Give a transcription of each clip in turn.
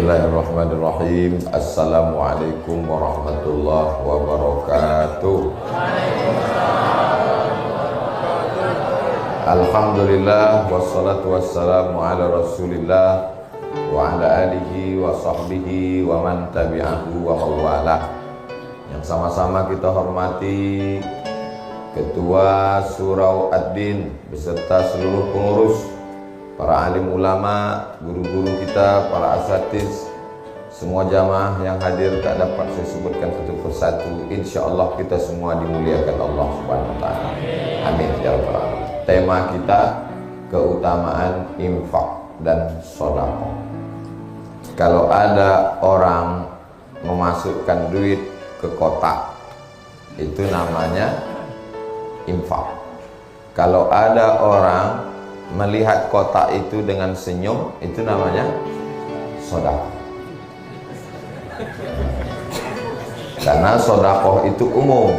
Bismillahirrahmanirrahim. Assalamualaikum warahmatullahi wabarakatuh. Alhamdulillah wassalatu wassalamu ala Rasulillah wa ala alihi wa sahbihi wa man tabi'ahu wa mawalah. Yang sama-sama kita hormati Ketua Surau Ad-Din beserta seluruh pengurus, para alim ulama, guru-guru kita, para asatiz, semua jamaah yang hadir tak dapat saya sebutkan satu persatu. Insyaallah kita semua dimuliakan Allah Subhanahu wa taala. Amin ya rabbal alamin. Tema kita keutamaan infak dan sedekah. Kalau ada orang memasukkan duit ke kotak, itu namanya infak. Kalau ada orang melihat kotak itu dengan senyum, itu namanya sedekah. Karena sedekah itu umum.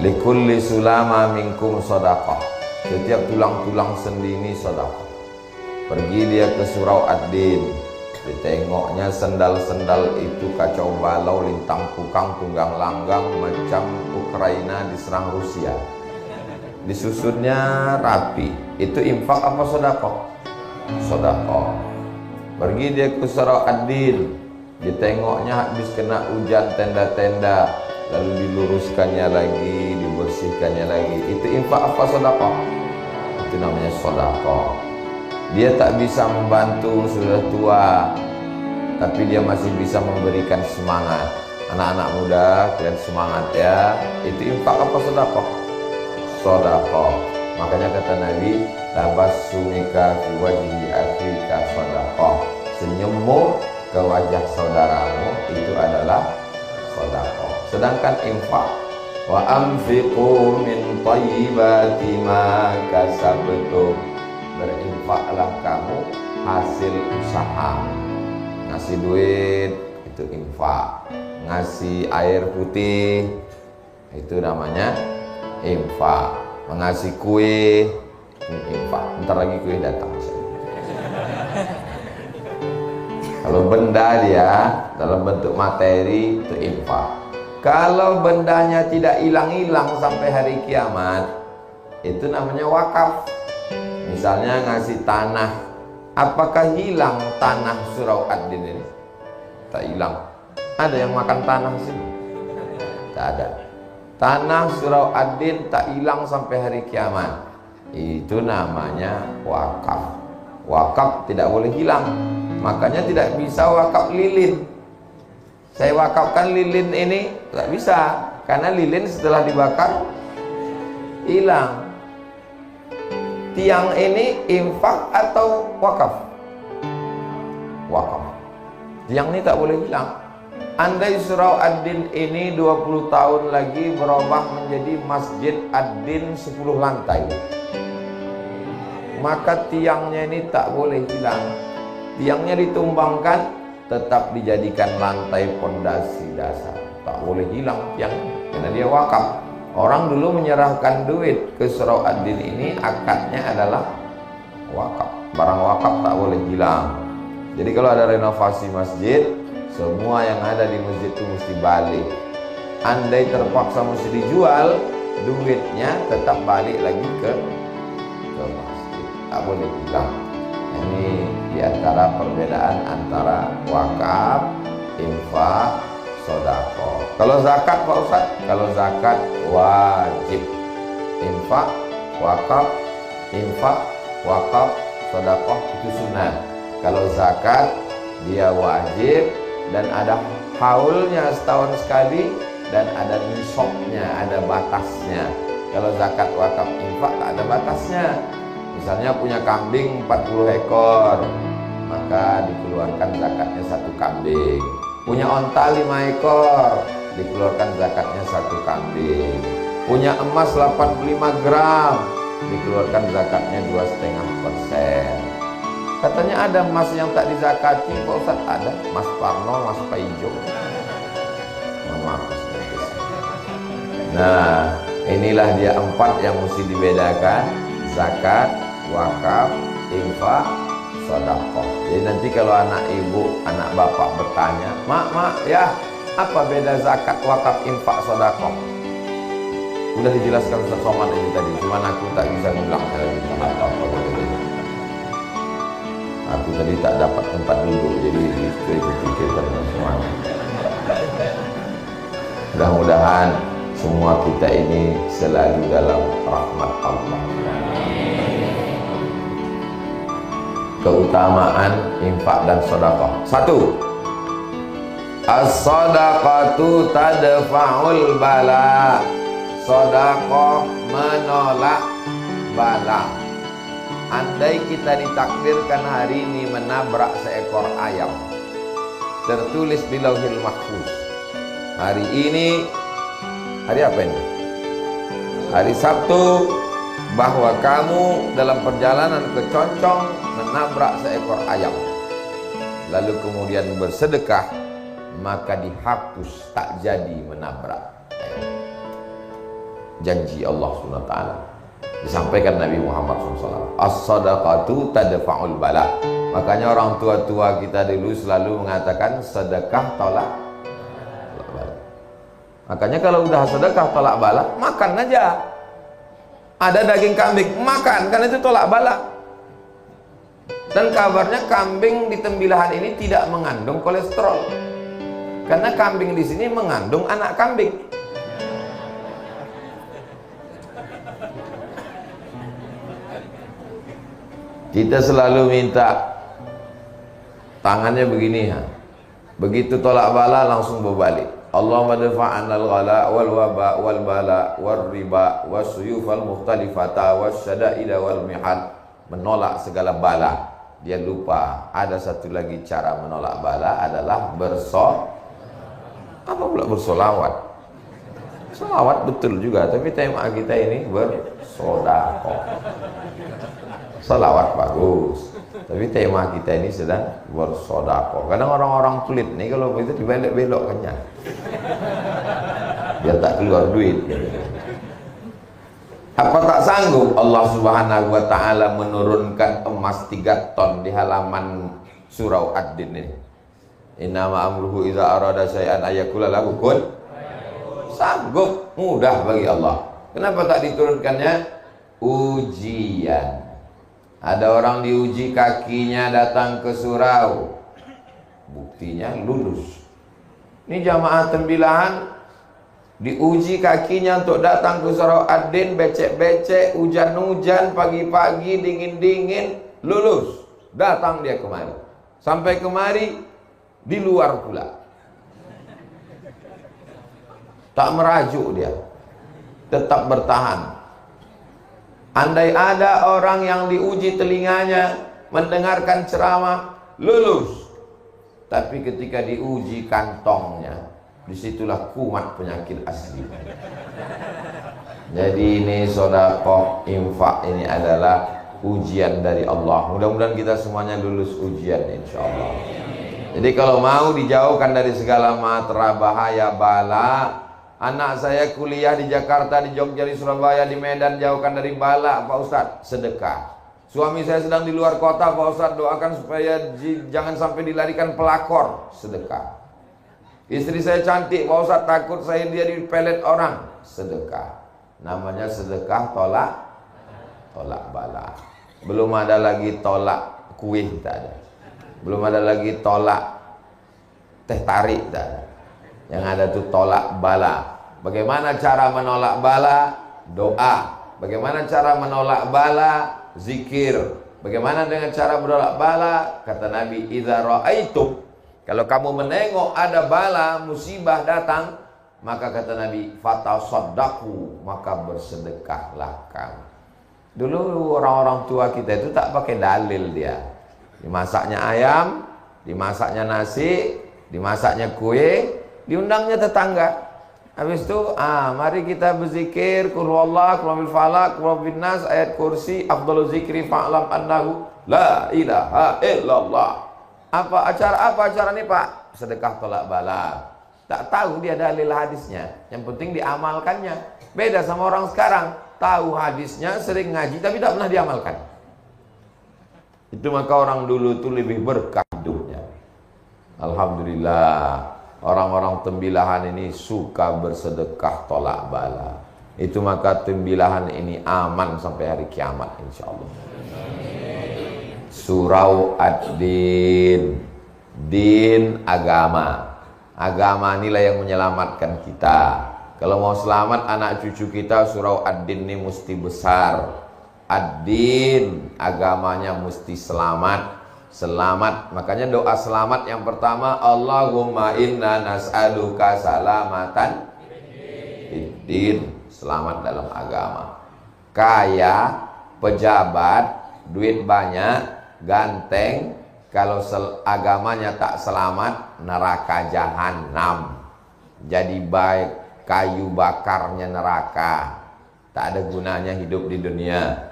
Likulli sulama minkum sedekah. Setiap tulang-tulang sendi ini sedekah. Pergi dia ke Surau Ad-Din, ditengoknya sendal-sendal itu kacau balau, lintang pukang, tunggang langgang, macam Ukraina diserang Rusia. Disusunnya rapi. Itu infak apa sedekah? Sedekah. Pergi dia ke Surau Ad-Din, ditengoknya habis kena hujan tenda-tenda, lalu diluruskannya lagi, dibersihkannya lagi. Itu infak apa sedekah? Itu namanya sedekah. Dia tak bisa membantu, sudah tua, tapi dia masih bisa memberikan semangat. Anak-anak muda, kalian semangat ya. Itu infak apa sedekah? Sedekah. Makanya kata Nabi, tabassumika fi wajhi akhika sedekah. Senyummu ke wajah saudaramu itu adalah sedekah. Sedangkan infak, wa anfiqu min thayyibati ma kasabtum. Berinfaklah kamu hasil usaha. Ngasih duit itu infak. Ngasih air putih itu namanya infak. Mengasih kue infak. Bentar lagi kue datang. Kalau benda dia dalam bentuk materi itu infak. Kalau bendanya tidak hilang-hilang sampai hari kiamat, itu namanya wakaf. Misalnya ngasih tanah, apakah hilang tanah Surau Ad-Din ini? Tak hilang. Ada yang makan tanah sih? Tak ada. Tanah Surau Ad-Din tak hilang sampai hari kiamat. Itu namanya wakaf. Wakaf tidak boleh hilang. Makanya tidak bisa wakaf lilin. Saya wakafkan lilin ini, tak bisa. Karena lilin setelah dibakar hilang. Tiang ini infak atau wakaf? Wakaf. Tiang ini tak boleh hilang. Andai Surau Ad-Din ini 20 tahun lagi berubah menjadi Masjid Ad-Din 10 lantai, maka tiangnya ini tak boleh hilang. Tiangnya ditumbangkan, tetap dijadikan lantai pondasi dasar. Tak boleh hilang tiang, karena dia wakaf. Orang dulu menyerahkan duit ke Surau Ad-Din ini akadnya adalah wakaf. Barang wakaf tak boleh hilang. Jadi kalau ada renovasi masjid, semua yang ada di masjid itu mesti balik. Andai terpaksa mesti dijual, duitnya tetap balik lagi ke masjid. Tak boleh hilang. Ini diantara perbedaan antara wakaf, infak, sedekah. Kalau zakat Pak Ustaz? Kalau zakat wajib. Infak, wakaf, sedekah itu sunat. Kalau zakat dia wajib dan ada haulnya setahun sekali dan ada nisabnya, ada batasnya. Kalau zakat, wakaf, infak tak ada batasnya. Misalnya punya kambing 40 ekor, maka dikeluarkan zakatnya 1 kambing. Punya onta 5 ekor, dikeluarkan zakatnya 1 kambing. Punya emas 85 gram, dikeluarkan zakatnya 2,5%. Katanya ada emas yang tak dizakati, Pak Ustaz. Ada Mas Parno, Mas Paijo. Maaf. Nah, inilah dia 4 yang mesti dibedakan: zakat, wakaf, infak, sedekah. Jadi nanti kalau anak ibu, anak bapak bertanya, mak ya, apa beda zakat, wakaf, infak, sedekah? Udah dijelaskan Ustaz Somad ini tadi, cuman aku tak bisa ngulang lagi. Aku tadi tak dapat tempat duduk, jadi pikirkan semua. Mudah-mudahan semua kita ini selalu dalam rahmat Allah. Keutamaan infak dan sedekah. 1. As-sadaqatu tadfa'ul bala. Sedekah menolak bala. Andai kita ditakdirkan hari ini menabrak seekor ayam, tertulis di Lauhil Mahfuz, hari ini, hari apa ini? Hari Sabtu, bahwa kamu dalam perjalanan ke Concong menabrak seekor ayam, lalu kemudian bersedekah, maka dihapus, tak jadi menabrak. Janji Allah SWT disampaikan Nabi Muhammad SAW. As-sadaqatu tadfa'ul bala. Makanya orang tua-tua kita dulu selalu mengatakan sedekah tolak bala. Makanya kalau udah sedekah tolak bala, makan aja. Ada daging kambing, makan, karena itu tolak bala. Dan kabarnya kambing di tembilahan ini tidak mengandung kolesterol, karena kambing di sini mengandung anak kambing. Kita selalu minta tangannya begini ya. Begitu tolak bala langsung berbalik. Allahumma dafa'anal ghala wal waba wal bala wal riba was suyufal mukhtalifata was syada'ida wal mihal. Menolak segala bala. Dia lupa ada satu lagi cara menolak bala adalah apa pula bersolawat. Solawat betul juga, tapi tema kita ini bersedekah. Salawat bagus, tapi tema kita ini sedang bersedekah. Kadang orang-orang pelit nih kalau begitu dibelok-belokkannya, biar tak keluar duit. Apa tak sanggup Allah Subhanahu wa Ta'ala menurunkan emas 3 ton di halaman surau Ad-Din ini? Innama amruhu idza arada syai'an ayyakula lahu kun. Sanggup, mudah bagi Allah. Kenapa tak diturunkannya? Ujian. Ada orang diuji kakinya datang ke surau, buktinya lulus. Ini jamaah tembilahan diuji kakinya untuk datang ke surau Ad-Din, becek-becek, hujan-hujan, pagi-pagi, dingin-dingin, lulus. Datang dia kemari. Sampai kemari di luar pula. Tak merajuk dia, tetap bertahan. Andai ada orang yang diuji telinganya mendengarkan ceramah, lulus. Tapi ketika diuji kantongnya, disitulah kumat penyakit asli. Jadi ini sedekah, infak ini adalah ujian dari Allah. Mudah-mudahan kita semuanya lulus ujian insyaallah. Jadi kalau mau dijauhkan dari segala matra bahaya bala. Anak saya kuliah di Jakarta, di Jogja, di Surabaya, di Medan, jauhkan dari bala, Pak Ustadz, sedekah. Suami saya sedang di luar kota, Pak Ustadz, doakan supaya jangan sampai dilarikan pelakor, sedekah. Istri saya cantik, Pak Ustadz, takut saya dia dipelet orang, sedekah. Namanya sedekah tolak bala. Belum ada lagi tolak kuih, tak ada. Belum ada lagi tolak teh tarik, tak ada. Yang ada tuh tolak bala. Bagaimana cara menolak bala? Doa. Bagaimana cara menolak bala? Zikir. Bagaimana dengan cara menolak bala? Kata Nabi, idza ra'aitum, kalau kamu menengok ada bala, musibah datang, maka kata Nabi, fatasaddaqu, maka bersedekahlah kamu. Dulu orang-orang tua kita itu tak pakai dalil dia. Dimasaknya ayam, dimasaknya nasi, dimasaknya kue, diundangnya tetangga. Habis itu, mari kita berzikir qul huwallahu, qul huwal falaq, qul huwal nas, ayat kursi, afdhaluz zikri fa'lam annahu la ilaha illallah. Apa acara ini, Pak? Sedekah tolak bala. Tak tahu dia dalil hadisnya. Yang penting diamalkannya. Beda sama orang sekarang, tahu hadisnya, sering ngaji tapi tak pernah diamalkan. Itu maka orang dulu itu lebih berkah hidupnya. Alhamdulillah, orang-orang tembilahan ini suka bersedekah tolak bala. Itu maka tembilahan ini aman sampai hari kiamat insyaallah. Surau ad-din, din agama. Agama inilah yang menyelamatkan kita. Kalau mau selamat anak cucu kita, surau ad-din ini mesti besar. Ad-din, agamanya mesti selamat. Selamat, makanya doa selamat yang pertama, Allahumma inna nas'aluka salamatan din, selamat dalam agama. Kaya, pejabat, duit banyak, ganteng, kalau agamanya tak selamat, neraka jahanam. Jadi baik kayu bakarnya neraka, tak ada gunanya hidup di dunia.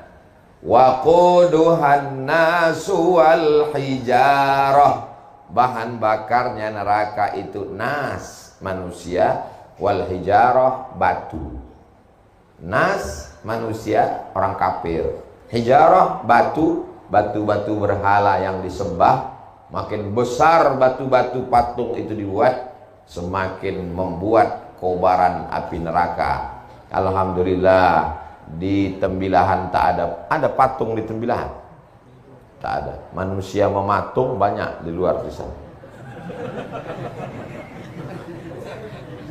Waquduhan nasu wal hijarah, bahan bakarnya neraka itu nas, manusia, wal hijarah, batu. Nas, manusia, orang kafir. Hijarah, batu, batu-batu berhala yang disembah. Makin besar batu-batu patung itu dibuat, semakin membuat kobaran api neraka. Alhamdulillah, di Tembilahan tak ada patung di Tembilahan, tak ada. Manusia mematung banyak di luar di sana.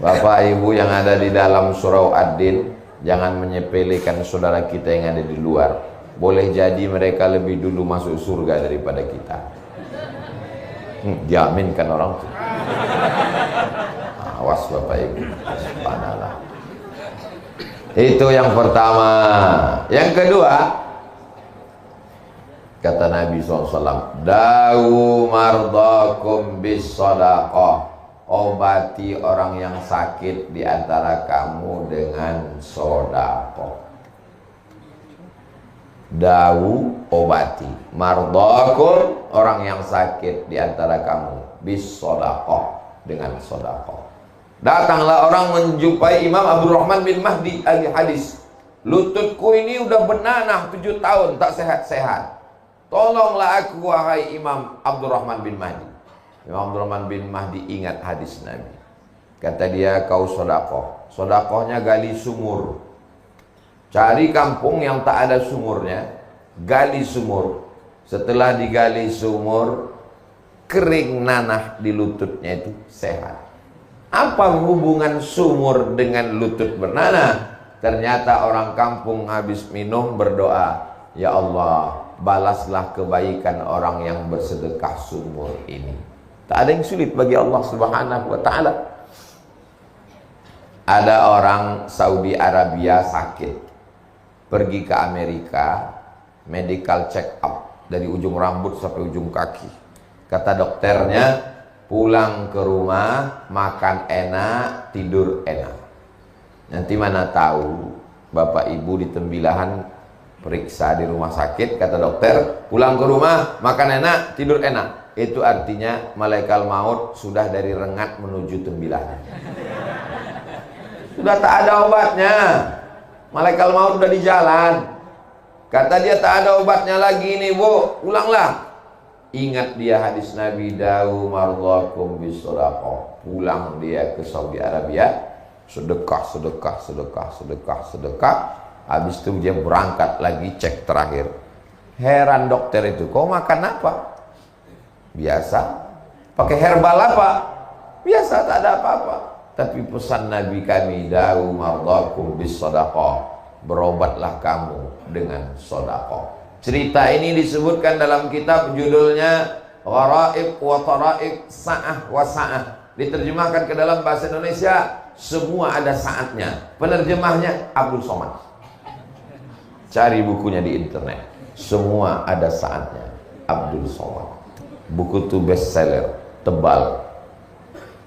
Bapak Ibu yang ada di dalam surau Ad-Din, jangan menyepelekan saudara kita yang ada di luar. Boleh jadi mereka lebih dulu masuk surga daripada kita. Jaminkan orang itu. Awas Bapak Ibu. Subhanallah. Itu yang pertama. Yang kedua, kata Nabi SAW, Dawu mardakum bis sadaqah, obati orang yang sakit di antara kamu dengan sedekah. Dawu, obati. Mardakum, orang yang sakit di antara kamu bis sadaqah, dengan sedekah. Datanglah orang menjumpai Imam Abdurrahman bin Mahdi ahli hadis. Lututku ini udah benanah 7 tahun, tak sehat-sehat. Tolonglah aku wahai Imam Abdurrahman bin Mahdi. Imam Abdurrahman bin Mahdi ingat hadis Nabi. Kata dia, kau sedekah. Sedekahnya gali sumur. Cari kampung yang tak ada sumurnya, gali sumur. Setelah digali sumur, kering nanah di lututnya itu sehat. Apa hubungan sumur dengan lutut bernanah? Ternyata orang kampung habis minum berdoa, ya Allah, balaslah kebaikan orang yang bersedekah sumur ini. Tak ada yang sulit bagi Allah Subhanahu wa ta'ala. Ada orang Saudi Arabia sakit, pergi ke Amerika, medical check up dari ujung rambut sampai ujung kaki. Kata dokternya, pulang ke rumah, makan enak, tidur enak. Nanti mana tahu Bapak Ibu di Tembilahan periksa di rumah sakit, kata dokter, pulang ke rumah, makan enak, tidur enak. Itu artinya malaikat maut sudah dari Rengat menuju Tembilahan. Sudah tak ada obatnya. Malaikat maut sudah di jalan. Kata dia, tak ada obatnya lagi nih Bu, pulanglah. Ingat dia hadis Nabi, Dawu mardakum bis sadaqah. Pulang dia ke Saudi Arabia, sedekah. Habis itu dia berangkat lagi cek terakhir. Heran dokter itu, kau makan apa? Biasa. Pakai herbal apa? Biasa, tak ada apa-apa. Tapi pesan Nabi kami, Dawu mardakum bis sadaqah. Berobatlah kamu dengan sedekah. Cerita ini disebutkan dalam kitab judulnya Gharaib wa Taraib Sa'ah wa Sa'ah. Diterjemahkan ke dalam bahasa Indonesia, semua ada saatnya. Penerjemahnya Abdul Somad. Cari bukunya di internet. Semua ada saatnya. Abdul Somad. Buku itu bestseller, tebal.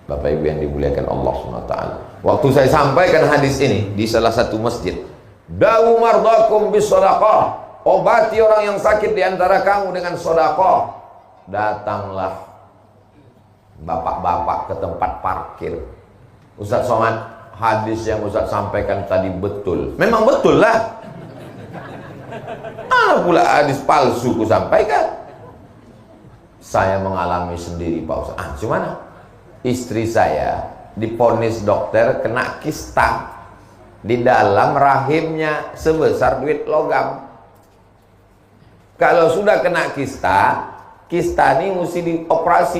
Bapak Ibu yang dimuliakan Allah SWT. Waktu saya sampaikan hadis ini di salah satu masjid, Dawu mardakum bis sadaqah, obati orang yang sakit di antara kamu dengan sedekah. Datanglah bapak-bapak ke tempat parkir. Ustaz Somad, hadis yang Ustaz sampaikan tadi betul. Memang betul lah. Pula hadis palsu ku sampaikan. Saya mengalami sendiri Pak Ustaz. Gimana? Istri saya diponis dokter kena kista di dalam rahimnya sebesar duit logam. Kalau sudah kena kista, kista ini mesti dioperasi,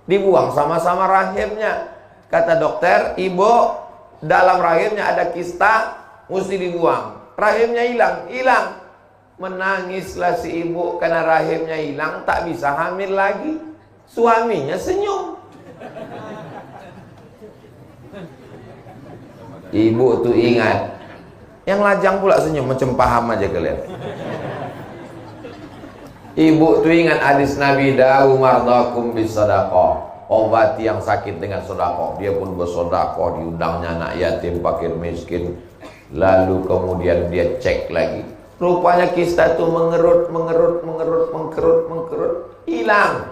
dibuang sama-sama rahimnya. Kata dokter, ibu dalam rahimnya ada kista, mesti dibuang. Rahimnya hilang. Menangislah si ibu karena rahimnya hilang, tak bisa hamil lagi. Suaminya senyum. Ibu tuh ingat, yang lajang pula senyum, macam paham aja kalian. Ibu tuh ingat hadis Nabi, dawu mardakum bisadaqah, obati yang sakit dengan sedekah. Dia pun bersedekah, diundangnya anak yatim, fakir miskin. Lalu kemudian dia cek lagi, rupanya kista itu mengerut, hilang.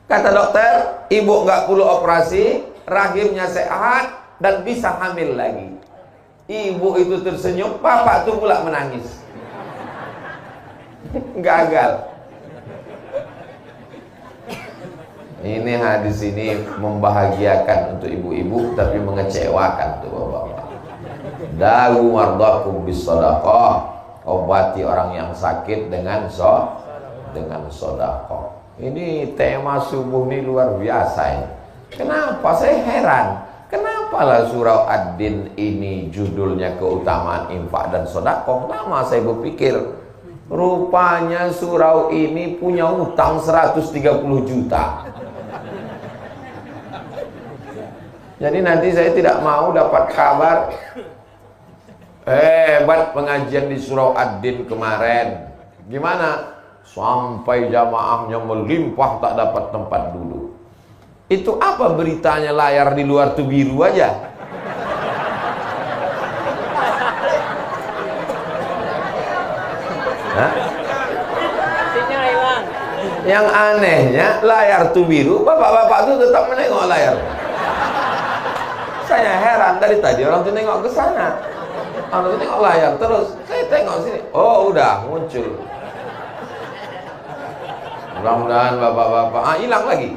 Kata dokter, ibu nggak perlu operasi, rahimnya sehat dan bisa hamil lagi. Ibu itu tersenyum, bapak tuh pula menangis. Gagal. Ini hadis ini membahagiakan untuk ibu-ibu, tapi mengecewakan tuh bapak-bapak. Dawu mardakum bisadaqah, obati orang yang sakit dengan sedekah. Ini tema subuh ini luar biasa ini. Kenapa saya heran? Kenapalah surau Ad-Din ini judulnya keutamaan infak dan sedekah? Lama saya berpikir, rupanya surau ini punya utang 130 juta. Jadi nanti saya tidak mau dapat kabar hebat pengajian di surau Ad-Din kemarin. Gimana? Sampai jamaahnya melimpah tak dapat tempat duduk. Itu apa beritanya, layar di luar tuh biru aja? Hah? Yang anehnya layar tuh biru, bapak-bapak tuh tetap menengok layar. Saya heran, dari tadi orang tuh nengok ke sana, orang tuh nengok layar terus. Saya tengok sini, oh udah muncul. Mudah-mudahan bapak-bapak hilang lagi.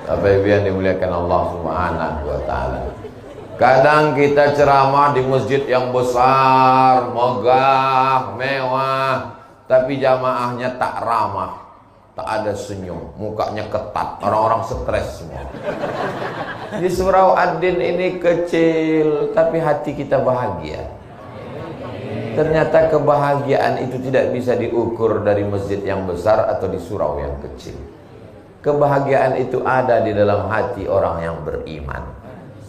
Bapak Ibu yang dimuliakan Allah Subhanahu wa taala. Kadang kita ceramah di masjid yang besar, megah, mewah, tapi jamaahnya tak ramah, tak ada senyum, mukanya ketat, orang-orang stres semua. Di surau Ad-Din ini kecil, tapi hati kita bahagia. Ternyata kebahagiaan itu tidak bisa diukur dari masjid yang besar atau di surau yang kecil. Kebahagiaan itu ada di dalam hati orang yang beriman.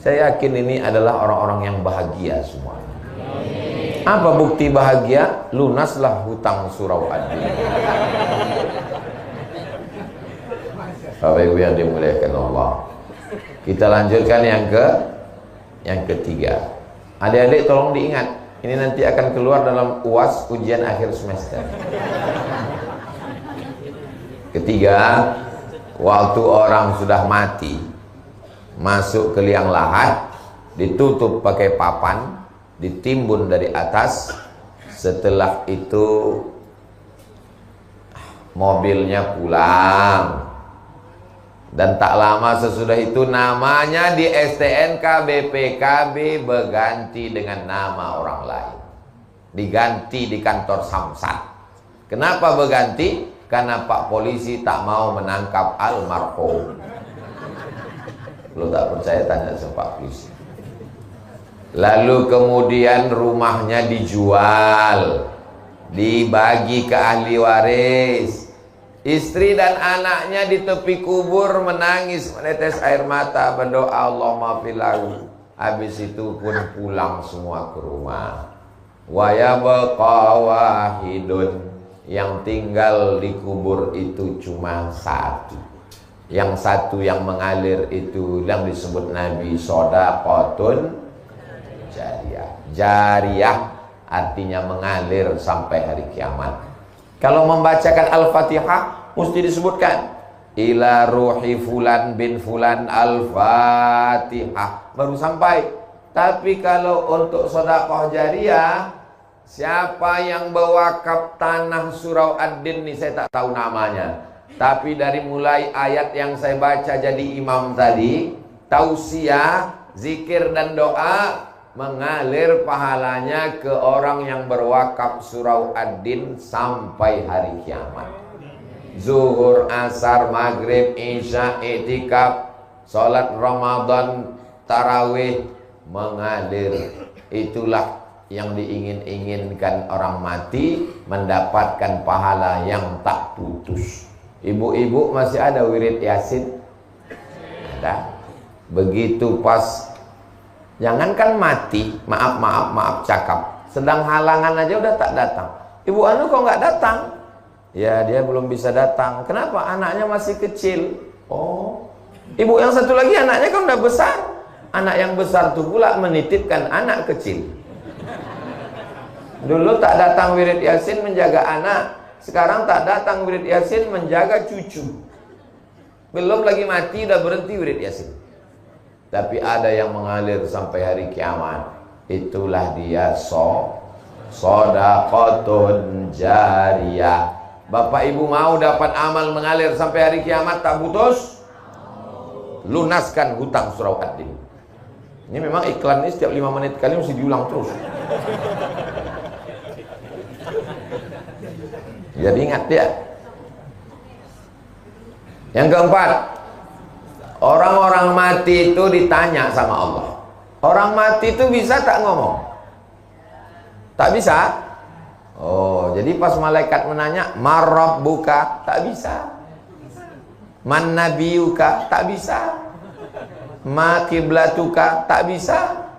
Saya yakin ini adalah orang-orang yang bahagia semua. Apa bukti bahagia? Lunaslah hutang surau Ad-Din. Bapak Ibu yang dimuliakan Allah, kita lanjutkan yang ketiga. Adik-adik tolong diingat, ini nanti akan keluar dalam UAS, ujian akhir semester. Ketiga, waktu orang sudah mati, masuk ke liang lahat, ditutup pakai papan, ditimbun dari atas. Setelah itu mobilnya pulang. Dan tak lama sesudah itu namanya di STNK BPKB berganti dengan nama orang lain. Diganti di kantor Samsat. Kenapa berganti? Karena Pak Polisi tak mau menangkap almarhum. Lo tak percaya tanya sama Pak Polisi. Lalu kemudian rumahnya dijual, dibagi ke ahli waris. Istri dan anaknya di tepi kubur menangis, menetes air mata, berdoa Allahumma filahu. Habis itu pun pulang semua ke rumah. Wa yabqa wahidun, yang tinggal di kubur itu cuma satu. Yang satu yang mengalir itu yang disebut Nabi shadaqatun jariyah. Jariyah artinya mengalir sampai hari kiamat. Kalau membacakan Al-Fatihah mesti disebutkan ila ruhi fulan bin fulan Al-Fatihah, baru sampai. Tapi kalau untuk sedekah jariah, siapa yang berwakaf tanah Surau Ad-Din nih, saya tak tahu namanya. Tapi dari mulai ayat yang saya baca jadi imam tadi, tausiah, zikir dan doa mengalir pahalanya ke orang yang berwakaf Surau Ad-Din sampai hari kiamat. Zuhur, asar, maghrib, isya, i'tikaf, salat Ramadan, tarawih mengalir. Itulah yang diingin-inginkan orang mati, mendapatkan pahala yang tak putus. Ibu-ibu masih ada wirid Yasin? Ada. Begitu pas, jangankan mati, maaf cakap, sedang halangan aja udah tak datang. Ibu anu kok nggak datang? Ya dia belum bisa datang. Kenapa? Anaknya masih kecil. Oh, ibu yang satu lagi anaknya kan udah besar. Anak yang besar tuh pula menitipkan anak kecil. Dulu tak datang wirid Yasin menjaga anak, sekarang tak datang wirid Yasin menjaga cucu. Belum lagi mati udah berhenti wirid Yasin. Tapi ada yang mengalir sampai hari kiamat. Itulah dia shadaqatun jariyah. Bapak ibu mau dapat amal mengalir sampai hari kiamat tak putus? Lunaskan hutang Surau Ad-Din. Ini memang iklan ini setiap 5 menit kali mesti diulang terus. Jadi ingat ya. Yang keempat, orang-orang mati itu ditanya sama Allah. Orang mati itu bisa tak ngomong? Tak bisa. Oh, jadi pas malaikat menanya, "Marabbuka?" Tak bisa. "Man nabiyuka?" Tak bisa. "Ma kiblatuka?" Tak bisa.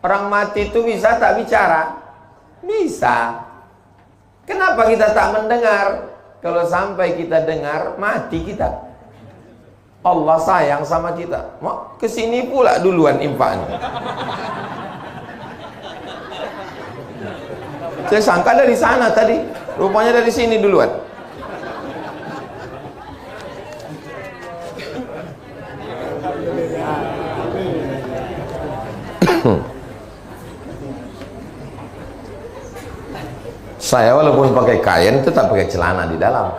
Orang mati itu bisa tak bicara? Bisa. Kenapa kita tak mendengar? Kalau sampai kita dengar, mati kita. Allah sayang sama kita. Mau kesini pula duluan infaknya. Saya sangka dari sana tadi, rupanya dari sini duluan. Saya walaupun pakai kain tetap pakai celana di dalam.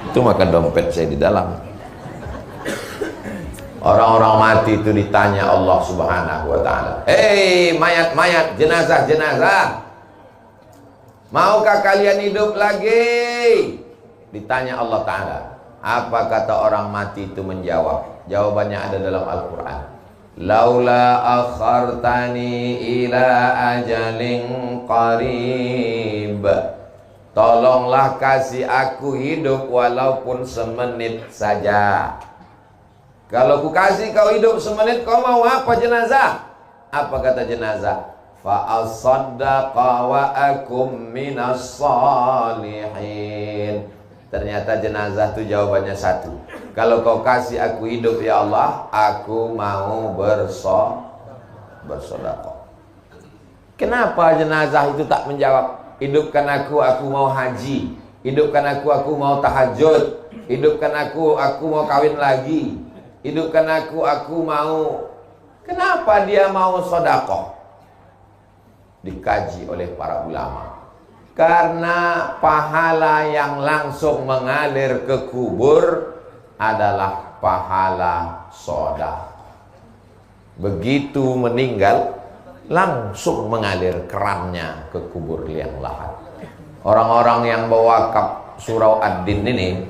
Itu makan dompet saya di dalam. Orang-orang mati itu ditanya Allah Subhanahu wa ta'ala, "Hei mayat-mayat, jenazah-jenazah, maukah kalian hidup lagi?" Ditanya Allah Ta'ala. Apa kata orang mati itu menjawab? Jawabannya ada dalam Al-Quran. "Laula akhartani ila ajalin qarib." Tolonglah kasih aku hidup walaupun semenit saja. Kalau ku kasih kau hidup semenit, kau mau apa jenazah? Apa kata jenazah? Fa'asaddaqa wa akum minas salihin. Ternyata jenazah itu jawabannya satu. Kalau kau kasih aku hidup ya Allah, aku mau bersedekah. Kenapa jenazah itu tak menjawab? Hidupkan aku mau haji. Hidupkan aku mau tahajud. Hidupkan aku mau kawin lagi. Hidupkan aku mau. Kenapa dia mau sedekah? Dikaji oleh para ulama. Karena pahala yang langsung mengalir ke kubur adalah pahala sedekah. Begitu meninggal, langsung mengalir kerannya ke kubur liang lahat. Orang-orang yang berwakaf Surau Ad-Din ini,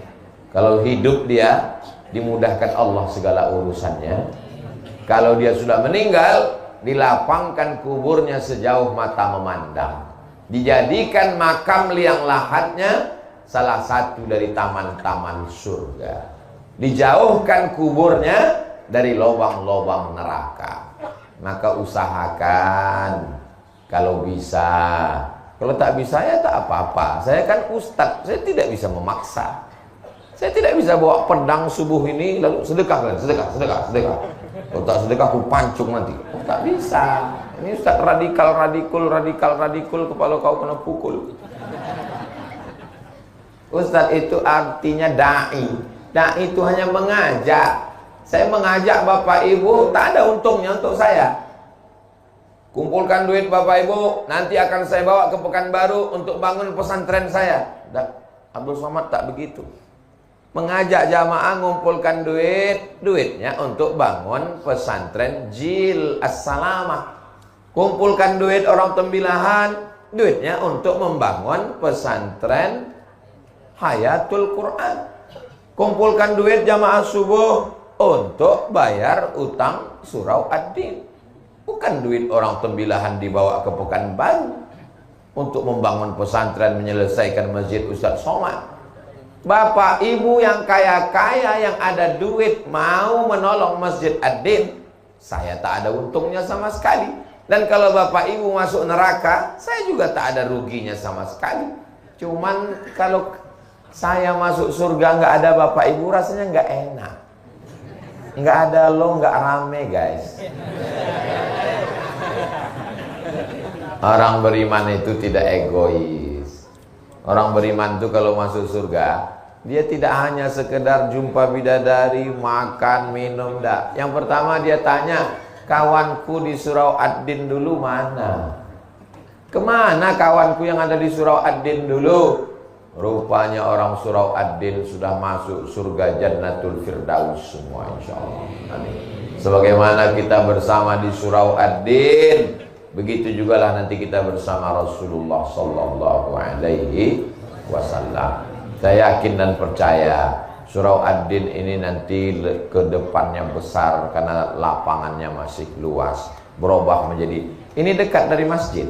kalau hidup dia dimudahkan Allah segala urusannya. Kalau dia sudah meninggal, dilapangkan kuburnya sejauh mata memandang. Dijadikan makam liang lahatnya salah satu dari taman-taman surga. Dijauhkan kuburnya dari lubang-lubang neraka. Maka usahakan kalau bisa. Kalau tak bisa ya tak apa-apa. Saya kan ustadz, saya tidak bisa memaksa. Saya tidak bisa bawa pedang subuh ini lalu sedekah. Kalau tak sedekah aku pancung nanti. Oh, tak bisa. Ini ustaz radikal kepala kau kena pukul. Ustaz itu artinya dai. Dai itu hanya mengajak. Saya mengajak Bapak Ibu, tak ada untungnya untuk saya. Kumpulkan duit Bapak Ibu, nanti akan saya bawa ke Pekanbaru untuk bangun pesantren saya. Abdul Somad tak begitu. Mengajak jamaah ngumpulkan duitnya untuk bangun pesantren Jil As-Salamah. Kumpulkan duit orang tembilahan, duitnya untuk membangun pesantren Hayatul Quran. Kumpulkan duit jamaah subuh untuk bayar utang Surau Ad-Din. Bukan duit orang tembilahan dibawa ke Pekanbaru untuk membangun pesantren, menyelesaikan masjid Ustaz Somad. Bapak Ibu yang kaya-kaya, yang ada duit, mau menolong Masjid Ad-Din, saya tak ada untungnya sama sekali. Dan kalau Bapak Ibu masuk neraka, saya juga tak ada ruginya sama sekali. Cuman kalau saya masuk surga nggak ada Bapak Ibu, rasanya nggak enak. Nggak ada lo, nggak rame guys. Orang beriman itu tidak egois. Orang beriman itu kalau masuk surga, dia tidak hanya sekedar jumpa bidadari, makan, minum, dak. Yang pertama dia tanya, kawanku di Surau Ad-Din dulu mana? Kemana kawanku yang ada di Surau Ad-Din dulu? Rupanya orang Surau Ad-Din sudah masuk surga Jannatul Firdaus semua, insyaallah. Amin. Sebagaimana kita bersama di Surau Ad-Din, begitu juga lah nanti kita bersama Rasulullah sallallahu alaihi wasallam. Saya yakin dan percaya Surau Ad-Din ini nanti ke depannya besar karena lapangannya masih luas, berubah menjadi, ini dekat dari masjid,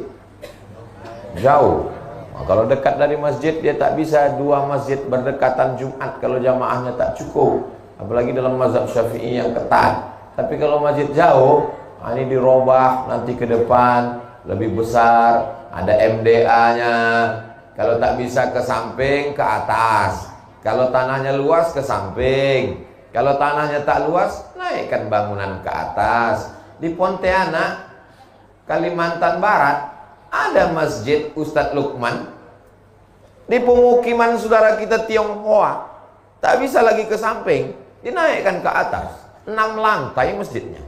jauh. Nah, kalau dekat dari masjid dia tak bisa dua masjid berdekatan Jumat kalau jamaahnya tak cukup, apalagi dalam mazhab Syafi'i yang ketat. Tapi kalau masjid jauh, ini dirubah nanti ke depan lebih besar, ada MDA-nya. Kalau tak bisa ke samping, ke atas. Kalau tanahnya luas, ke samping. Kalau tanahnya tak luas, naikkan bangunan ke atas. Di Pontianak, Kalimantan Barat, ada masjid Ustadz Lukman. Di pemukiman saudara kita Tionghoa, tak bisa lagi ke samping, dinaikkan ke atas. 6 lantai masjidnya.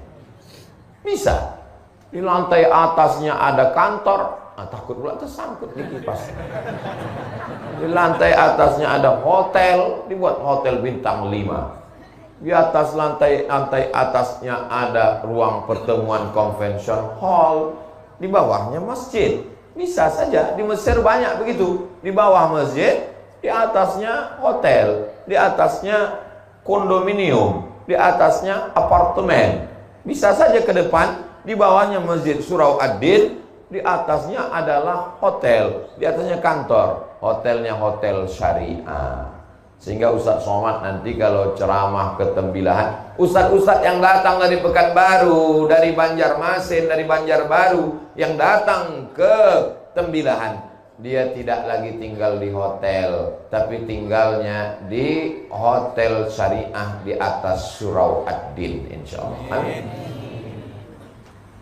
Bisa. Di lantai atasnya ada kantor, takut pula tersangkut di kipas. Di lantai atasnya ada hotel, dibuat hotel bintang 5. Di atas lantai atasnya ada ruang pertemuan convention hall, di bawahnya masjid. Bisa saja, di Mesir banyak begitu. Di bawah masjid, di atasnya hotel, di atasnya kondominium, di atasnya apartemen. Bisa saja ke depan, di bawahnya masjid Surau Ad-Din, di atasnya adalah hotel, di atasnya kantor. Hotelnya hotel syariah. Sehingga Ustaz Somad nanti kalau ceramah ke tembilahan, ustaz-ustaz yang datang dari Pekanbaru, dari Banjarmasin, dari Banjarbaru, yang datang ke tembilahan, dia tidak lagi tinggal di hotel, tapi tinggalnya di hotel syariah di atas Surau Ad-Din, insyaallah. Amin.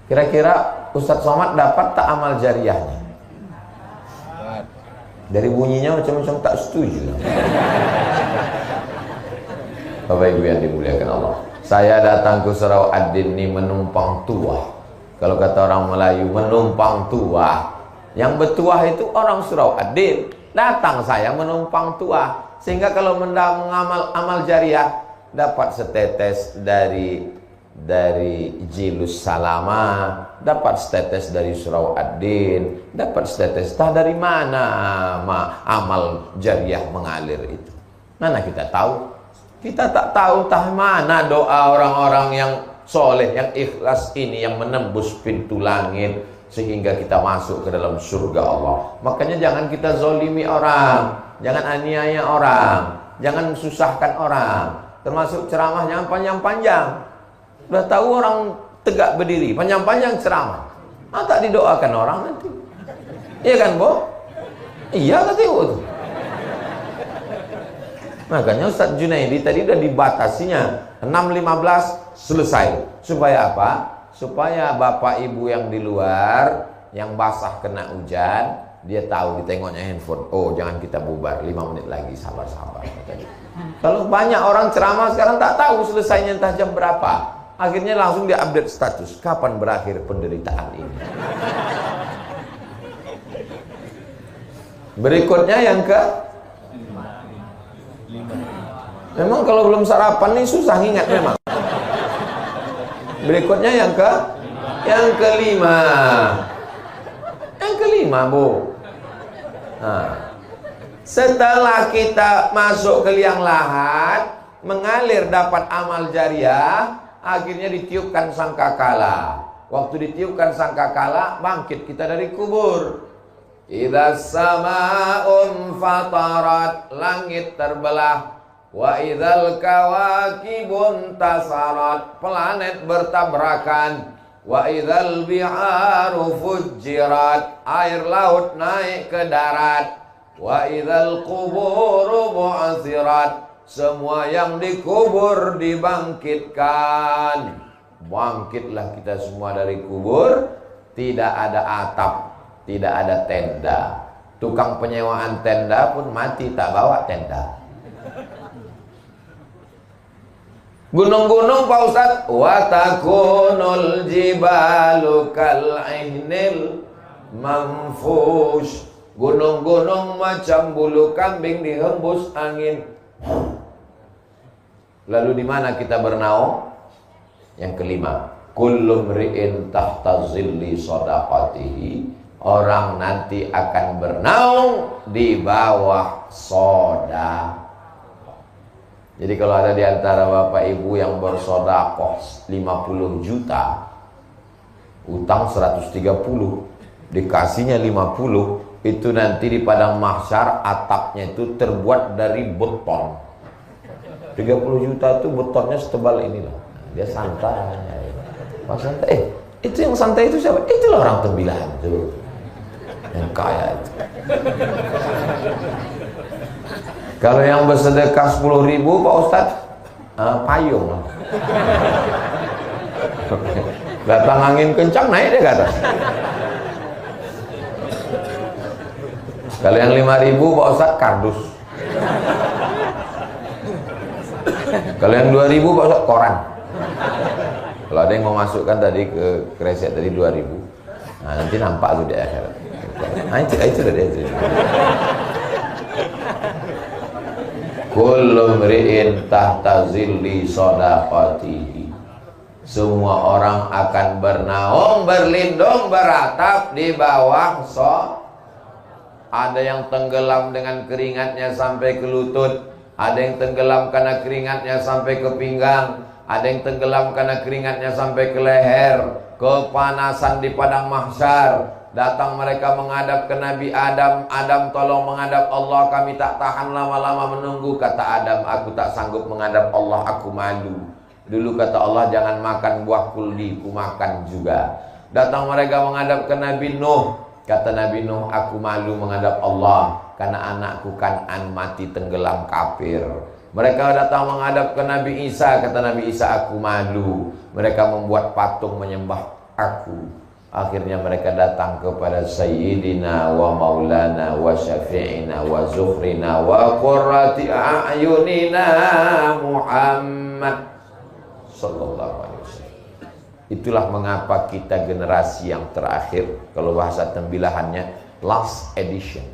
Kira-kira Ustaz Somad dapat tak amal jariahnya? Dari bunyinya macam-macam tak setuju. Bapak Ibu yang dimuliakan Allah, saya datang ke Surau Ad-Din ini menumpang tuah. Kalau kata orang Melayu, menumpang tuah. Yang bertuah itu orang Surau Ad-Din. Datang saya menumpang tuah, sehingga kalau mengamal amal jariah, dapat setetes dari Jilus Salama, dapat setetes dari Surau Ad-Din, dapat setetes. Tah dari mana amal jariah mengalir itu? Mana kita tahu? Kita tak tahu tah mana doa orang-orang yang soleh, yang ikhlas ini yang menembus pintu langit sehingga kita masuk ke dalam surga Allah. Makanya jangan kita zolimi orang, jangan aniaya orang, jangan susahkan orang. Termasuk ceramah jangan panjang-panjang. Udah tahu orang tegak berdiri, panjang-panjang ceramah, tak didoakan orang nanti. Iya kan, Bo? Iya kata Ibu tuh. Makanya Ustadz Junaidi tadi udah dibatasinya 6.15 selesai. Supaya apa? Supaya Bapak Ibu yang di luar, yang basah kena hujan, Dia tahu, ditengoknya handphone. Oh, jangan kita bubar, 5 menit lagi, sabar-sabar. Kalau banyak orang ceramah sekarang tak tahu selesainya entah jam berapa. Akhirnya langsung dia update status. Kapan berakhir penderitaan ini? Berikutnya yang ke memang kalau belum sarapan nih susah ingat memang. Berikutnya yang kelima. Yang kelima, Bu. Nah, setelah kita masuk ke liang lahat, mengalir dapat amal jariah, akhirnya ditiupkan sangkakala. Waktu ditiupkan sangkakala, bangkit kita dari kubur. Idzas samaa'un fatarat, langit terbelah. Wa idzal kawakibun tasarat, planet bertabrakan. Wa idzal biharu fujjirat, air laut naik ke darat. Wa idzal quburu bu'athirat, semua yang dikubur dibangkitkan. Bangkitlah kita semua dari kubur. Tidak ada atap, tidak ada tenda. Tukang penyewaan tenda pun mati tak bawa tenda. Gunung-gunung Pak Ustadz, wa takunul jibalu kal'ihnil manfush, gunung-gunung macam bulu kambing dihembus angin. Lalu di mana kita bernaung? Yang kelima, kullu mri'in tahta zilli shadaqatihi, orang nanti akan bernaung di bawah sedekah. Jadi kalau ada di antara bapak ibu yang bersedekah 50 juta, utang 130, dikasihnya 50, itu nanti di padang mahsyar atapnya itu terbuat dari beton. 30 juta itu betonnya setebal inilah. Dia santai. Pas santai, itu yang santai itu siapa? Itulah orang Tembilahan itu. Yang kaya itu. Kalau yang bersedekah 10.000 Pak Ustadz, payung lah. Datang angin kencang naik dia ke atas. Kalau yang 5.000 Pak Ustadz, kardus. Kalau yang 2.000 Pak Ustadz, koran. Kalau ada yang mau masukkan tadi ke kresek tadi 2.000, nah nanti nampak tuh di akhirat. Nah itu dia itu. Kullu mri'in tahta zilli shadaqatihi, semua orang akan bernaung, berlindung, beratap di bawah Ada yang tenggelam dengan keringatnya sampai ke lutut, ada yang tenggelam karena keringatnya sampai ke pinggang, ada yang tenggelam karena keringatnya sampai ke leher. Kepanasan di padang mahsyar. Datang mereka menghadap ke Nabi Adam. Adam, tolong menghadap Allah, kami tak tahan lama-lama menunggu. Kata Adam, aku tak sanggup menghadap Allah, aku malu. Dulu kata Allah, jangan makan buah kuldi, ku makan juga. Datang mereka menghadap ke Nabi Nuh. Kata Nabi Nuh, aku malu menghadap Allah, karena anakku Kan'an mati tenggelam kafir. Mereka datang menghadap ke Nabi Isa. Kata Nabi Isa, aku malu. Mereka membuat patung menyembah aku. Akhirnya mereka datang kepada Sayyidina wa Maulana wa Syafi'ina wa Zuhrina wa Qurrati a'yunina Muhammad sallallahu alaihi wasallam. Itulah mengapa kita generasi yang terakhir, kalau bahasa Tembilahannya last edition.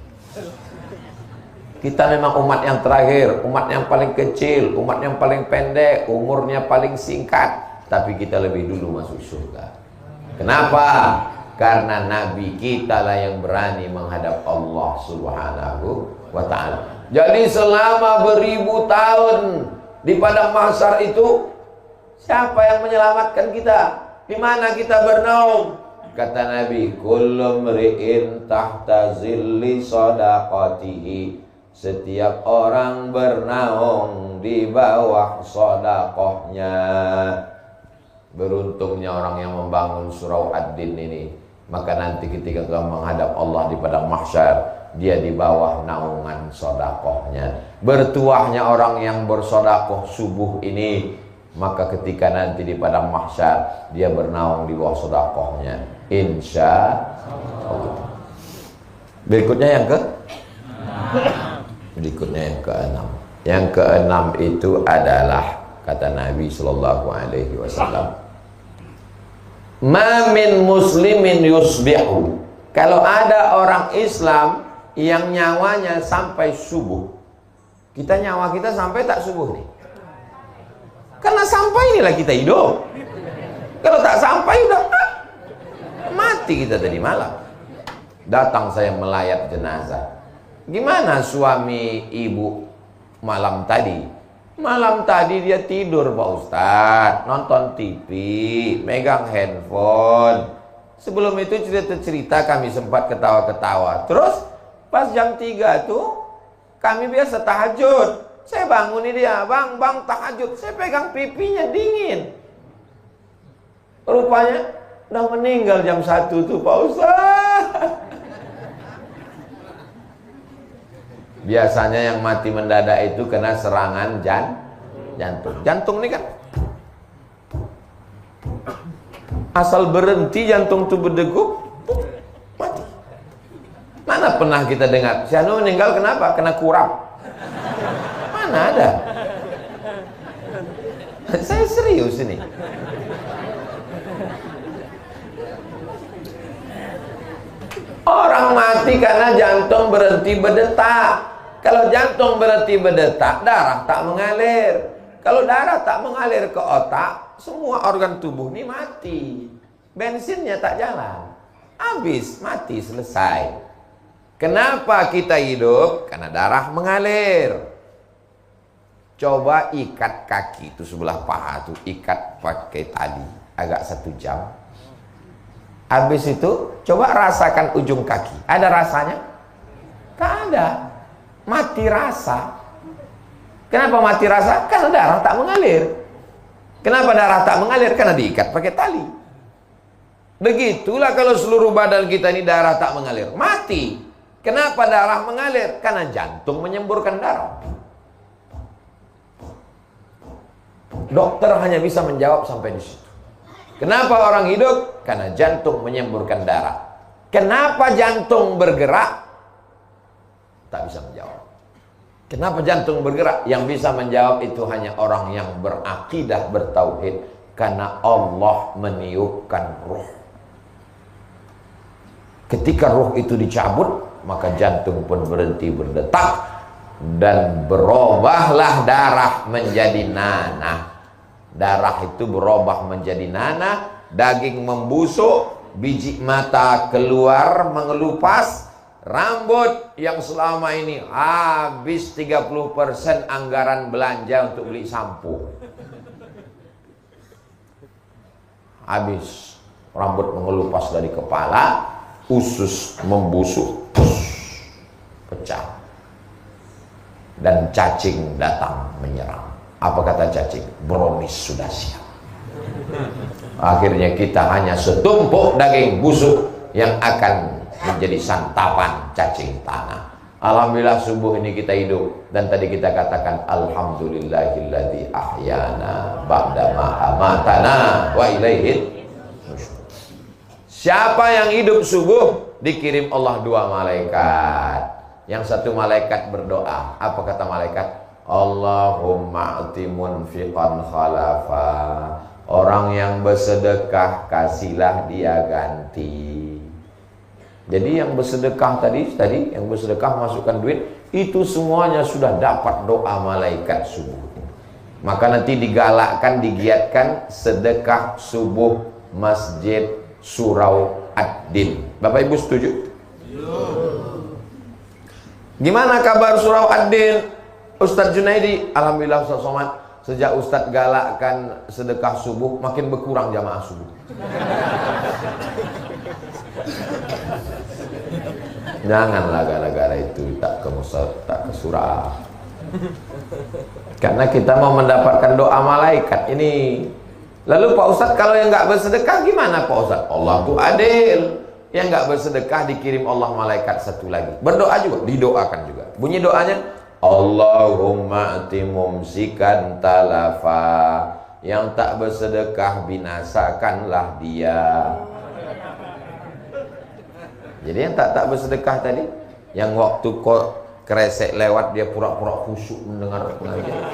Kita memang umat yang terakhir, umat yang paling kecil, umat yang paling pendek, umurnya paling singkat, tapi kita lebih dulu masuk surga. Kenapa? Karena Nabi kita lah yang berani menghadap Allah Subhanahu wa ta'ala. Jadi selama beribu tahun di padang mahsyar itu, siapa yang menyelamatkan kita? Di mana kita bernaung? Kata Nabi, kullu mri'in tahta zilli shadaqatihi, setiap orang bernaung di bawah sedekahnya. Beruntungnya orang yang membangun surau Ad-Din ini, maka nanti ketika kita menghadap Allah di padang mahsyar, dia di bawah naungan sedekahnya. Bertuahnya orang yang bersedekah subuh ini, maka ketika nanti di padang mahsyar dia bernaung di bawah sedekahnya, insya Allah. Berikutnya yang keenam. Yang keenam itu adalah kata Nabi Shallallahu Alaihi Wasallam, "Ma min muslimin yusbihu." Kalau ada orang Islam yang nyawanya sampai subuh, nyawa kita sampai tak subuh nih? Karena sampai inilah kita hidup. Kalau tak sampai udah mati kita tadi malam. Datang saya melayat jenazah. Gimana suami ibu malam tadi? Malam tadi dia tidur Pak Ustadz, nonton TV, megang handphone. Sebelum itu cerita-cerita kami sempat ketawa-ketawa. Terus pas jam 3 tuh kami biasa tahajud. Saya bangun ini dia, bang tahajud. Saya pegang pipinya dingin. Rupanya udah meninggal jam 1 tuh Pak Ustadz. Biasanya yang mati mendadak itu kena serangan jantung. Jantung ini kan asal berhenti jantung tuh berdegup, mati. Mana pernah kita dengar si anu meninggal kenapa? Kena kurap. Mana ada? Saya serius ini. Orang mati karena jantung berhenti berdetak. Kalau jantung berhenti berdetak, darah tak mengalir. Kalau darah tak mengalir ke otak, semua organ tubuh ini mati. Bensinnya tak jalan. Habis, mati, selesai. Kenapa kita hidup? Karena darah mengalir. Coba ikat kaki itu sebelah paha tuh, ikat pakai tali agak 1 jam. Habis itu coba rasakan ujung kaki. Ada rasanya? Tak ada. Mati rasa. Kenapa mati rasa? Karena darah tak mengalir. Kenapa darah tak mengalir? Karena diikat pakai tali. Begitulah kalau seluruh badan kita ini darah tak mengalir, mati. Kenapa darah mengalir? Karena jantung menyemburkan darah. Dokter hanya bisa menjawab sampai di situ. Kenapa orang hidup? Karena jantung menyemburkan darah. Kenapa jantung bergerak? Tak bisa menjawab. Kenapa jantung bergerak? Yang bisa menjawab itu hanya orang yang berakidah, bertauhid. Karena Allah meniupkan ruh. Ketika ruh itu dicabut, maka jantung pun berhenti berdetak. Dan berubahlah darah menjadi nanah. Darah itu berubah menjadi nanah, daging membusuk, biji mata keluar mengelupas, rambut yang selama ini habis 30% anggaran belanja untuk beli sampo. Habis, rambut mengelupas dari kepala, usus membusuk, pecah. Dan cacing datang menyerang. Apa kata cacing? Brownies sudah siap. Akhirnya kita hanya setumpuk daging busuk yang akan menjadi santapan cacing tanah. Alhamdulillah subuh ini kita hidup. Dan tadi kita katakan alhamdulillahilladzi ahyana ba'da ma amatana wa ilaihi nusyur. Siapa yang hidup subuh dikirim Allah 2 malaikat. Yang satu malaikat berdoa. Apa kata malaikat? Allahumma ati munfiqan khalafa. Orang yang bersedekah kasihlah dia ganti. Jadi yang bersedekah tadi yang bersedekah masukkan duit, itu semuanya sudah dapat doa malaikat subuh. Maka nanti digalakkan, digiatkan sedekah subuh Masjid Surau Ad-Din. Bapak Ibu setuju? Gimana kabar Surau Ad-Din? Ustadz Junaidi, alhamdulillah Ustadz Somad, sejak Ustadz galakkan sedekah subuh, makin berkurang jamaah subuh. Janganlah gara-gara itu tak ke surau. Karena kita mau mendapatkan doa malaikat ini. Lalu Pak Ustadz kalau yang nggak bersedekah gimana Pak Ustadz? Allah tuh adil. Yang nggak bersedekah dikirim Allah malaikat satu lagi. Berdoa juga, didoakan juga. Bunyi doanya, Allahumma ati mumsikan talafa. Yang tak bersedekah binasakanlah dia. Jadi yang tak bersedekah tadi, yang waktu kok kresek lewat dia pura-pura khusyuk mendengar pengajian.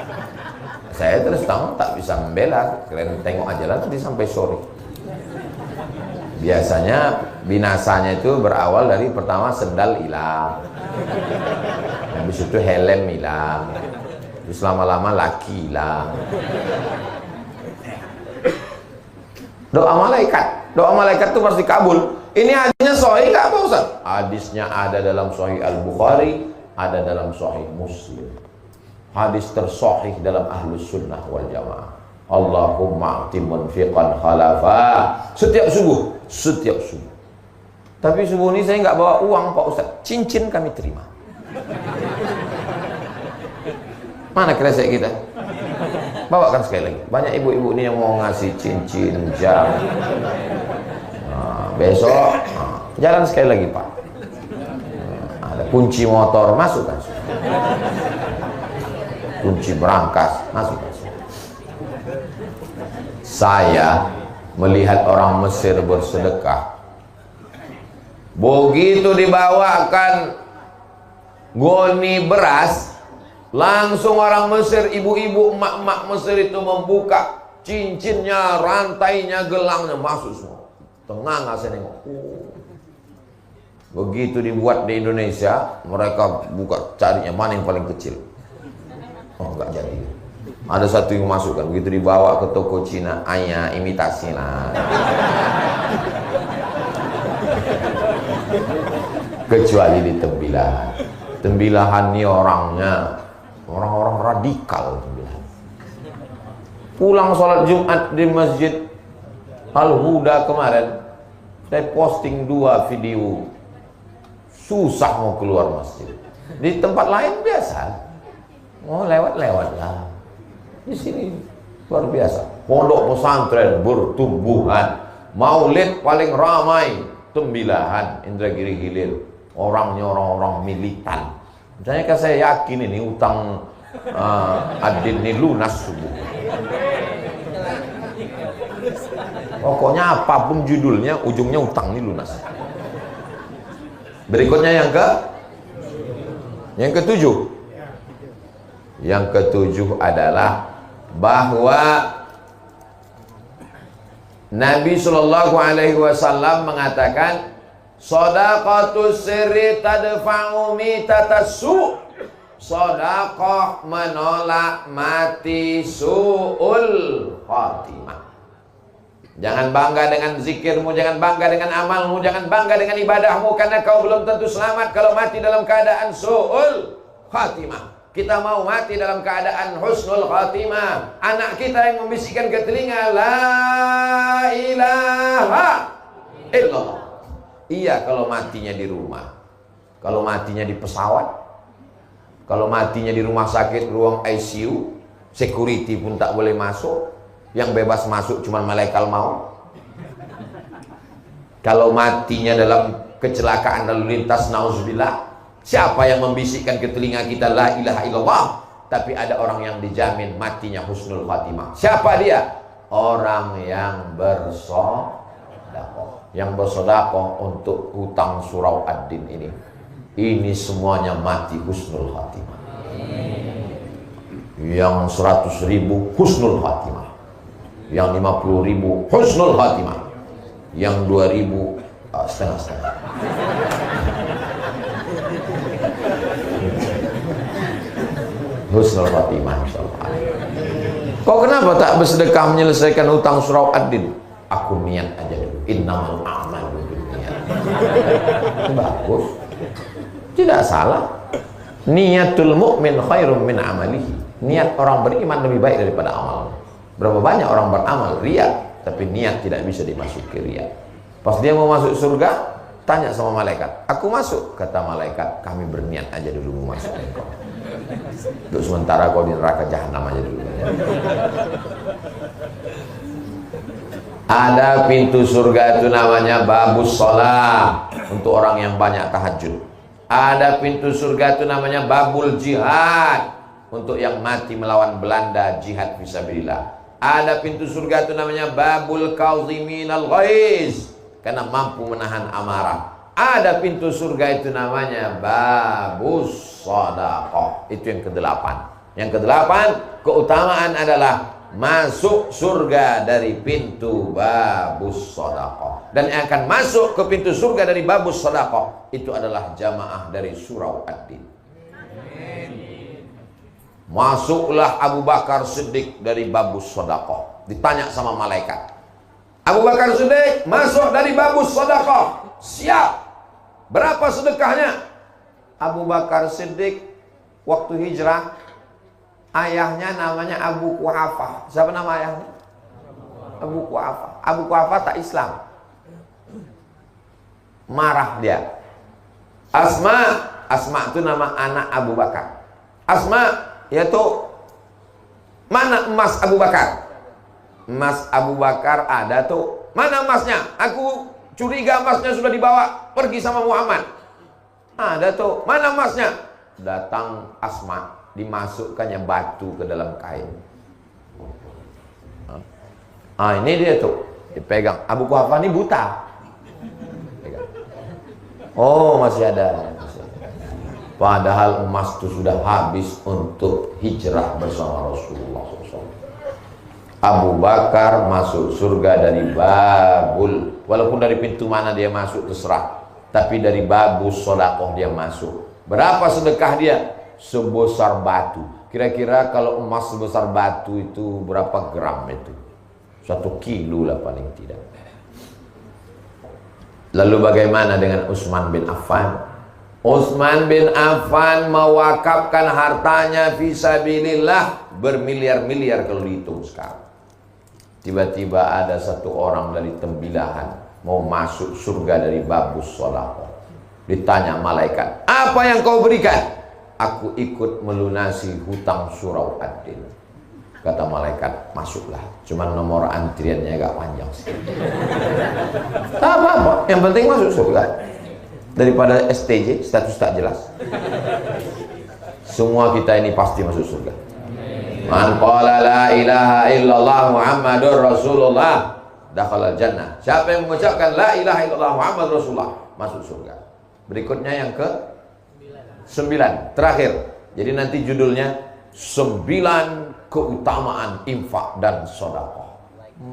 Saya terus terang tak bisa membela, kalian tengok aja lah tadi sampai sore. Biasanya binasanya itu berawal dari pertama sendal hilang, habis itu helm hilang, terus lama-lama laki hilang. Doa malaikat itu pasti kabul. Ini hadisnya sahih nggak Pak Ustaz? Hadisnya ada dalam Sahih Al-Bukhari, ada dalam Sahih Muslim. Hadis tersahih dalam Ahlus Sunnah wal Jamaah. Allahumma a'ti munfiqan khalafa. Setiap subuh. Tapi subuh ini saya nggak bawa uang Pak Ustaz. Cincin kami terima. Mana kresek kita? Bawakan sekali lagi. Banyak ibu-ibu ini yang mau ngasih cincin, jam. Nah, besok jalan sekali lagi Pak. Ada kunci motor, masukkan. Kunci berangkas, masukkan. Saya melihat orang Mesir bersedekah. Begitu dibawakan goni beras, langsung orang Mesir, ibu-ibu, emak-emak Mesir itu membuka cincinnya, rantainya, gelangnya, masuk semua. Tengah saya nengok. Begitu dibuat di Indonesia, mereka buka carinya mana yang paling kecil. Oh, enggak jadi. Ada satu yang masukkan, begitu dibawa ke toko Cina, ayah imitasi lah. Kecuali di Tembilahan. Tembilahan ini orangnya orang-orang radikal. Tembilahan. Pulang sholat Jumat di Masjid Al-Huda kemarin, saya posting 2 video. Susah mau keluar masjid. Di tempat lain biasa, mau lewat-lewat lah. Di sini luar biasa. Pondok pesantren bertumbuhan. Maulid paling ramai Tembilahan, Indragiri Hilir. Orangnya orang-orang militan. Misalnya kan saya yakin ini utang Adin ini lunas subuh. Pokoknya apapun judulnya, ujungnya utang ini lunas. Berikutnya yang ketujuh. Yang ketujuh adalah bahwa Nabi Shallallahu Alaihi Wasallam mengatakan, shadaqatus sirri tadfa'u mitatasu. Shadaqah menolak mati su'ul khatimah. Jangan bangga dengan zikirmu, jangan bangga dengan amalmu, jangan bangga dengan ibadahmu, karena kau belum tentu selamat kalau mati dalam keadaan su'ul khatimah. Kita mau mati dalam keadaan husnul khatimah. Anak kita yang membisikkan ke telinga, la ilaha illallah. Iya kalau matinya di rumah. Kalau matinya di pesawat, kalau matinya di rumah sakit, ruang ICU, security pun tak boleh masuk. Yang bebas masuk cuma malaikat maut. Kalau matinya dalam kecelakaan lalu lintas, nauzubillah, siapa yang membisikkan ke telinga kita la ilaha illallah, tapi ada orang yang dijamin matinya husnul khatimah. Siapa dia? Orang yang bersedekah. Yang bersedekah untuk hutang surau ad-din ini. Ini semuanya mati husnul khatimah. Yang 100.000 husnul khatimah. Yang 50.000 husnul khatimah. Yang 2.000 setengah-setengah. Husnul khatimah insyaallah. Kok kenapa tak bersedekah menyelesaikan hutang surau ad-din? Aku niat aja dulu. Innamal a'malu binniyat. Itu bagus. Tidak salah. Niatul mu'min khairum min amalihi. Niat orang beriman lebih baik daripada amal. Berapa banyak orang beramal riya, tapi niat tidak bisa dimasuki riya. Pas dia mau masuk surga, tanya sama malaikat, aku masuk? Kata malaikat, kami berniat aja dulu mau masuk engkau. Untuk sementara kau di neraka jahanam aja dulu. Ada pintu surga itu namanya babus sholat, untuk orang yang banyak tahajud. Ada pintu surga itu namanya babul jihad, untuk yang mati melawan Belanda, jihad fisabilillah. Ada pintu surga itu namanya babul kaziminal ghaiz, karena mampu menahan amarah. Ada pintu surga itu namanya babus shadaqah. Itu yang kedelapan. Yang kedelapan, keutamaan adalah masuk surga dari pintu babus shadaqah. Dan yang akan masuk ke pintu surga dari babus shadaqah itu adalah jamaah dari surau Ad-Din. Masuklah Abu Bakar Siddiq dari babus shadaqah. Ditanya sama malaikat, Abu Bakar Siddiq masuk dari babus shadaqah, siap. Berapa sedekahnya? Abu Bakar Siddiq waktu hijrah, ayahnya namanya Abu Quhafah. Siapa nama ayahnya? Abu Quhafah. Abu Quhafah tak Islam. Marah dia. Asma itu nama anak Abu Bakar. Asma, yaitu mana emas Abu Bakar? Emas Abu Bakar ada tuh. Mana emasnya? Aku curiga emasnya sudah dibawa pergi sama Muhammad. Ada tuh. Mana emasnya? Datang Asma, dimasukkannya batu ke dalam kain. Ini dia tuh, dipegang. Abu Quhafah ini buta. Pegang. Oh, masih ada. Padahal emas itu sudah habis untuk hijrah bersama Rasulullah SAW. Abu Bakar masuk surga dari babul, walaupun dari pintu mana dia masuk terserah, tapi dari babus shadaqah dia masuk. Berapa sedekah dia? Sebesar batu. Kira-kira kalau emas sebesar batu itu berapa gram itu? 1 kilo lah paling tidak. Lalu bagaimana dengan Utsman bin Affan? Utsman bin Affan mewakafkan hartanya fisabilillah bermiliar-miliar kalau dihitung sekarang. Tiba-tiba ada satu orang dari Tembilahan mau masuk surga dari babus shadaqah. Ditanya malaikat, apa yang kau berikan? Aku ikut melunasi hutang surau Ad-Din. Kata malaikat, masuklah. Cuman nomor antriannya agak panjang sih. Tak apa-apa, yang penting masuk surga. Daripada STJ, status tak jelas. Semua kita ini pasti masuk surga. Man qala la ilaha illallah Muhammadur Rasulullah dakhala jannah. Siapa yang mengucapkan la ilaha illallah Muhammadur Rasulullah masuk surga. Berikutnya yang ke 9, terakhir. Jadi nanti judulnya 9 keutamaan infak dan sedekah.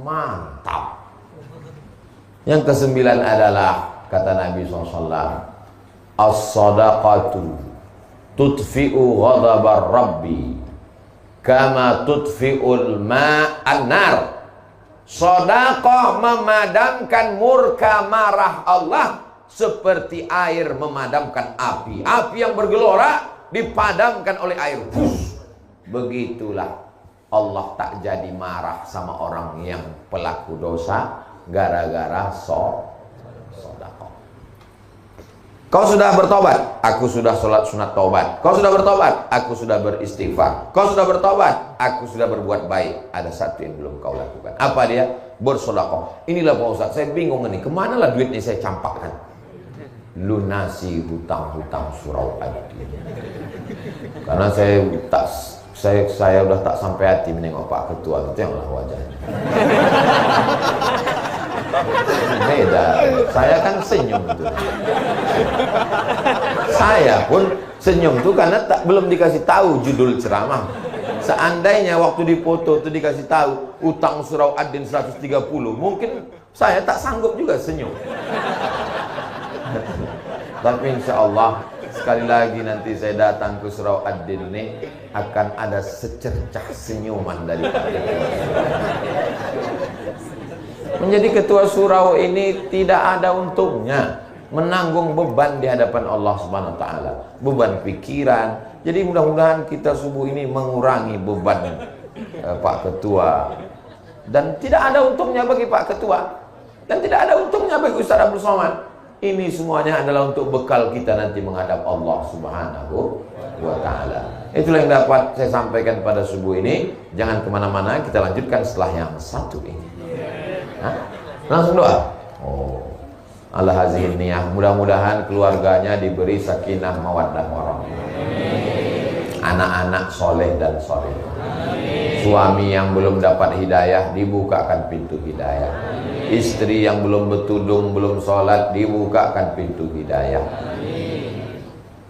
Mantap. Yang ke-9 adalah kata Nabi SAW, as-sadaqatu tudfi'u ghadabar rabbi kama tudfi'ul ma'an nar. Sedekah memadamkan murka marah Allah seperti air memadamkan api. Api yang bergelora dipadamkan oleh air. Begitulah Allah tak jadi marah sama orang yang pelaku dosa gara-gara sedekah. Kau sudah bertobat, aku sudah sholat sunat taubat. Kau sudah bertobat, aku sudah beristighfar. Kau sudah bertobat, aku sudah berbuat baik. Ada satu yang belum kau lakukan. Apa dia? Bersedekah. Inilah Pak Ustaz, saya bingung ini. Kemana lah duitnya saya campakkan? Lunasi hutang-hutang surau Ad-Din. Karena saya udah tak sampai hati menengok Pak Ketua, itu yang lah wajahnya. Beda. Saya kan senyum tuh. Saya pun senyum tuh karena belum dikasih tahu judul ceramah. Seandainya waktu dipoto tuh dikasih tahu utang surau Ad-Din 130, mungkin saya tak sanggup juga senyum. Tapi insya Allah sekali lagi nanti saya datang ke surau Ad-Din ini akan ada secercah senyuman dari Pak Ketua. Menjadi ketua surau ini tidak ada untungnya, menanggung beban di hadapan Allah Subhanahu wa taala, beban pikiran. Jadi mudah-mudahan kita subuh ini mengurangi beban Pak Ketua, dan tidak ada untungnya bagi Pak Ketua, dan tidak ada untungnya bagi Ustaz Abdul Somad. Ini semuanya adalah untuk bekal kita nanti menghadap Allah Subhanahu wa taala. Itulah yang dapat saya sampaikan pada subuh ini. Jangan kemana-mana, kita lanjutkan setelah yang satu ini. Langsung doa. Ala hazihin niyah, mudah-mudahan keluarganya diberi sakinah mawaddah warahmah, anak-anak soleh dan soleh, Suami yang belum dapat hidayah, dibukakan pintu hidayah. Istri yang belum bertudung, belum sholat, dibukakan pintu hidayah.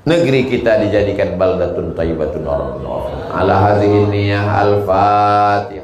Negeri kita dijadikan baldatun thayyibatun wa rabbun ghafur. Ala hadhihi niyah al-Fatihah.